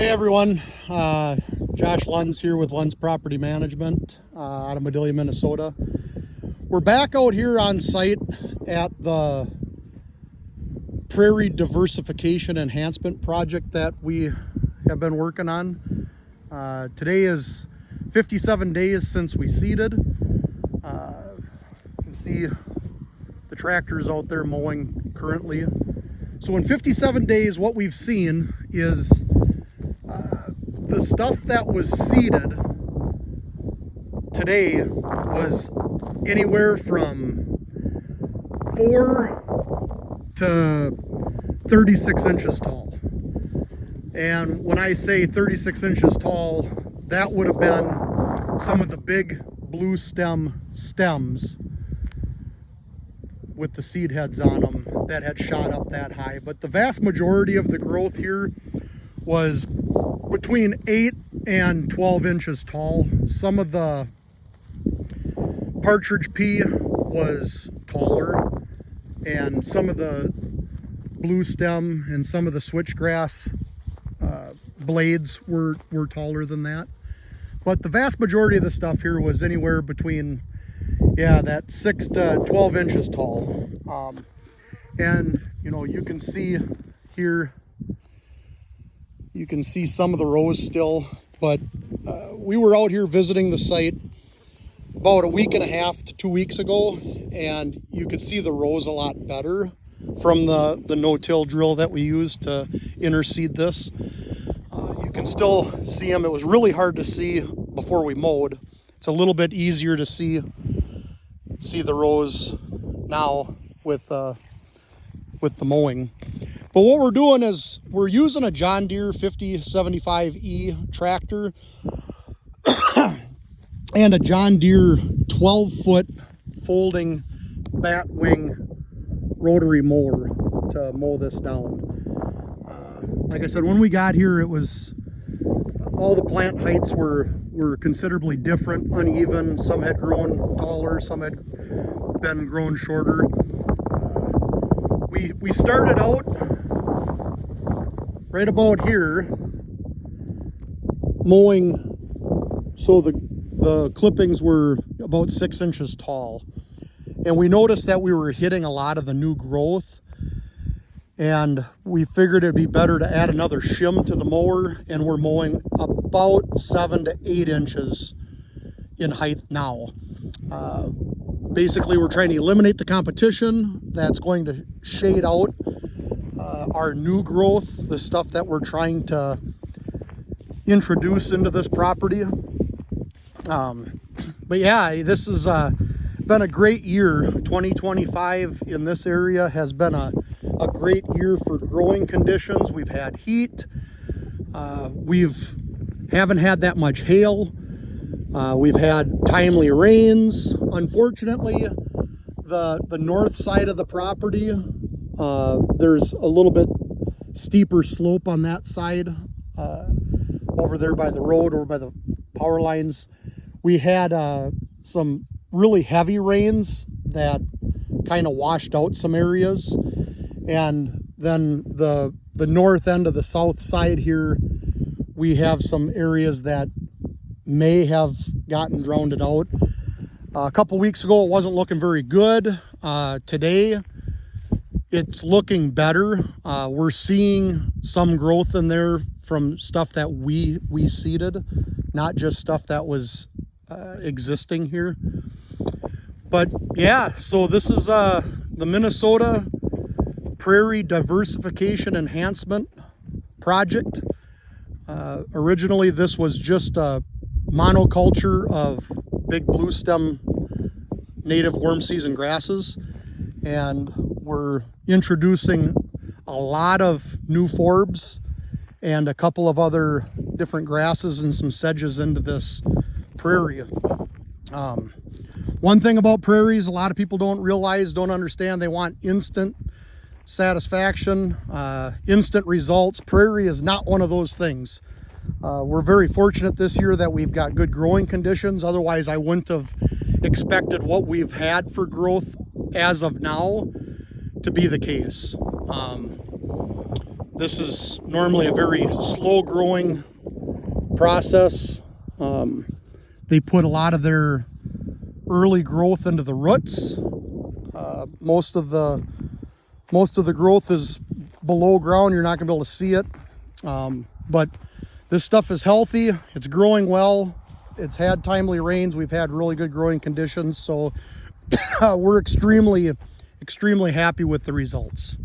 Hey everyone, Josh Lunds here with Lunds Property Management out of Medelia, Minnesota. We're back out here on site at the Prairie Diversification Enhancement project that we have been working on. Today is 57 days since we seeded. You can see the tractors out there mowing currently. So in 57 days, what we've seen is the stuff that was seeded today was anywhere from 4 to 36 inches tall. And when I say 36 inches tall, that would have been some of the big blue stems with the seed heads on them that had shot up that high. But the vast majority of the growth here was between 8 and 12 inches tall. Some of the partridge pea was taller, and some of the blue stem and some of the switchgrass blades were taller than that. But the vast majority of the stuff here was anywhere between, that 6 to 12 inches tall. And you can see here, you can see some of the rows still, but we were out here visiting the site about a week and a half to 2 weeks ago, and you could see the rows a lot better from the no-till drill that we used to interseed this. You can still see them. It was really hard to see before we mowed. It's a little bit easier to see the rows now with the mowing. But what we're doing is we're using a John Deere 5075E tractor and a John Deere 12-foot folding bat wing rotary mower to mow this down. Like I said, when we got here, it was all the plant heights were considerably different, uneven. Some had grown taller, some had been grown shorter. We started out right about here mowing, so the clippings were about 6 inches tall, and we noticed that we were hitting a lot of the new growth, and we figured it'd be better to add another shim to the mower, and we're mowing about 7 to 8 inches in height now. Basically, we're trying to eliminate the competition that's going to shade out our new growth, the stuff that we're trying to introduce into this property. But yeah, this has been a great year. 2025 in this area has been a great year for growing conditions. We've had heat. Haven't had that much hail. We've had timely rains. Unfortunately, the north side of the property, there's a little bit steeper slope on that side, over there by the road, or by the power lines. We had some really heavy rains that kind of washed out some areas, and then the north end of the south side here, we have some areas that may have gotten drowned out. A couple weeks ago, it wasn't looking very good. Today, it's looking better. We're seeing some growth in there from stuff that we seeded, not just stuff that was existing here. But yeah, so this is the Minnesota Prairie Diversification Enhancement project. Originally, this was just a monoculture of big blue stem native warm season grasses, and we're introducing a lot of new forbs and a couple of other different grasses and some sedges into this prairie. One thing about prairies, a lot of people don't understand, they want instant satisfaction, instant results. Prairie is not one of those things. We're very fortunate this year that we've got good growing conditions. Otherwise, I wouldn't have expected what we've had for growth as of now to be the case. This is normally a very slow growing process. They put a lot of their early growth into the roots. Most of the growth is below ground. You're not gonna be able to see it. But this stuff is healthy. It's growing well. It's had timely rains. We've had really good growing conditions. So we're extremely happy with the results.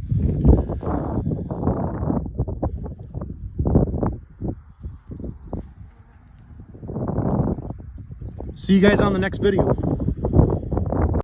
See you guys on the next video.